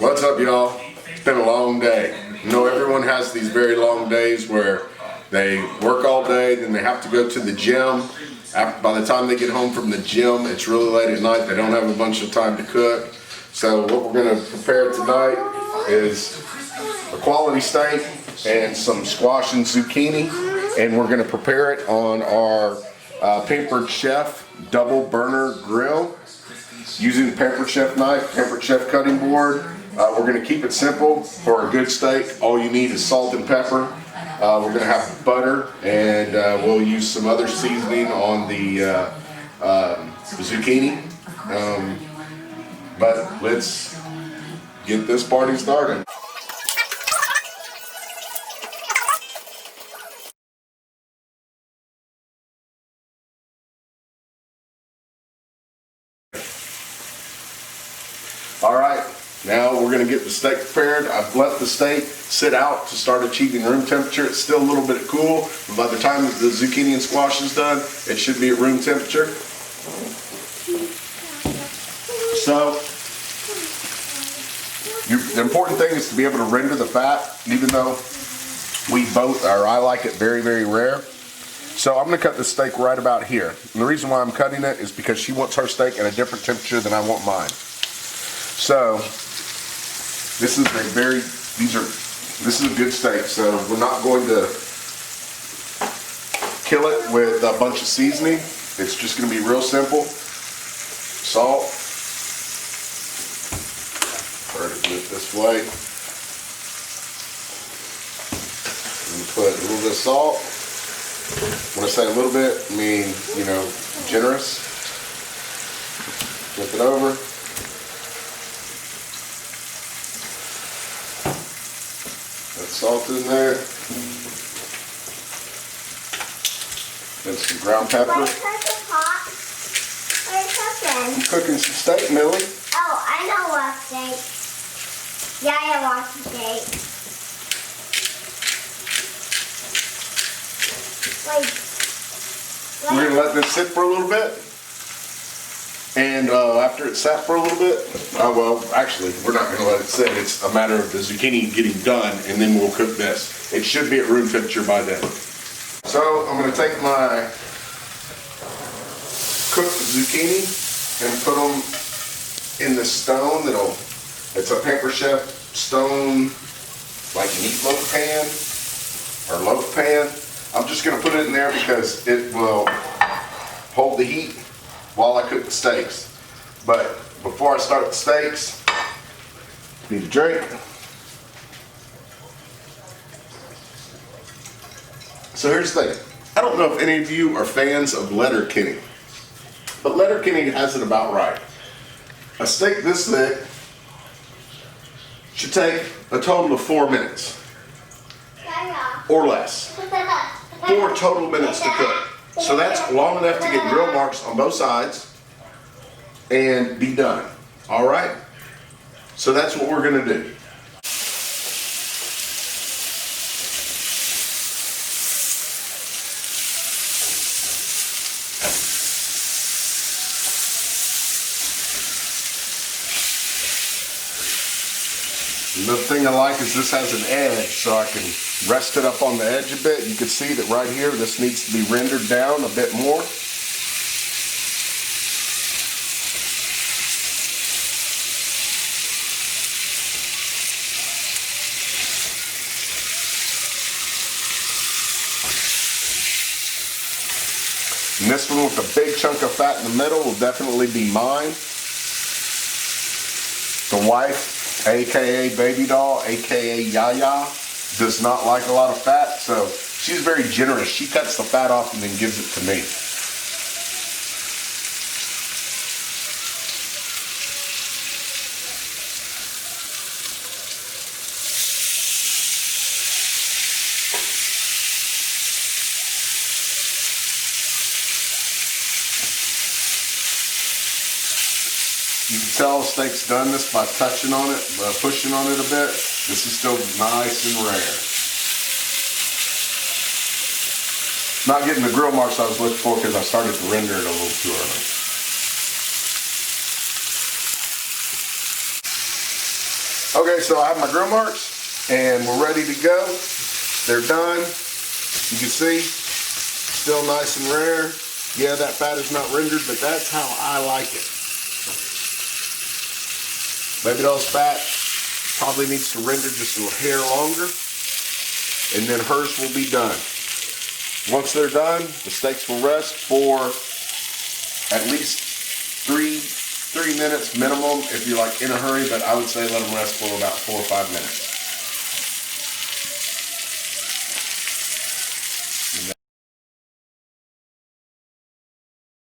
What's up, y'all? It's been a long day. You know, everyone has these very long days where they work all day, then they have to go to the gym. By the time they get home from the gym, it's really late at night. They don't have a bunch of time to cook. So what we're going to prepare tonight is a quality steak and some squash and zucchini, and we're going to prepare it on our Pampered Chef double burner grill using the Pampered Chef knife, Pampered Chef cutting board. We're going to keep it simple. For a good steak, all you need is salt and pepper. We're going to have butter, and we'll use some other seasoning on the zucchini. But let's get this party started. All right, now we're going to get the steak prepared. I've let the steak sit out to start achieving room temperature. It's still a little bit cool, but by the time the zucchini and squash is done, it should be at room temperature. So, the important thing is to be able to render the fat, even though I like it very, very rare. So I'm going to cut the steak right about here. And the reason why I'm cutting it is because she wants her steak at a different temperature than I want mine. So this is a good steak. So we're not going to kill it with a bunch of seasoning. It's just going to be real simple. Salt. Try to do it this way. I'm going to put a little bit of salt. When I say a little bit, I mean, you know, generous. Flip it over. Put salt in there. And some ground pepper. What are you cooking? I'm cooking some steak, Millie. Oh, I know what steak. Yeah, I watch steak. We're going to let this sit for a little bit. And after it's sat for a little bit, well, actually, we're not going to let it sit. It's a matter of the zucchini getting done, and then we'll cook this. It should be at room temperature by then. So I'm going to take my cooked zucchini and put them in the stone. It's a Pampered Chef stone, like meatloaf pan or loaf pan. I'm just going to put it in there because it will hold the heat while I cook the steaks. But before I start the steaks, I need a drink. So here's the thing. I don't know if any of you are fans of Letterkenny, but Letterkenny has it about right. A steak this thick should take a total of 4 minutes or less. 4 total minutes to cook. So that's long enough to get grill marks on both sides and be done. All right? So that's what we're going to do. Another thing I like is this has an edge, so I can rest it up on the edge a bit. You can see that right here, this needs to be rendered down a bit more. And this one with the big chunk of fat in the middle will definitely be mine. The wife, aka baby doll, aka Yaya, does not like a lot of fat, so she's very generous. She cuts the fat off and then gives it to me. You can tell the steak's done this by touching on it, pushing on it a bit. This is still nice and rare. Not getting the grill marks I was looking for because I started to render it a little too early. Okay, so I have my grill marks and we're ready to go. They're done. You can see, still nice and rare. Yeah, that fat is not rendered, but that's how I like it. Baby doll's fat probably needs to render just a hair longer, and then hers will be done. Once they're done, the steaks will rest for at least three minutes minimum if you're like in a hurry, but I would say let them rest for about 4 or 5 minutes.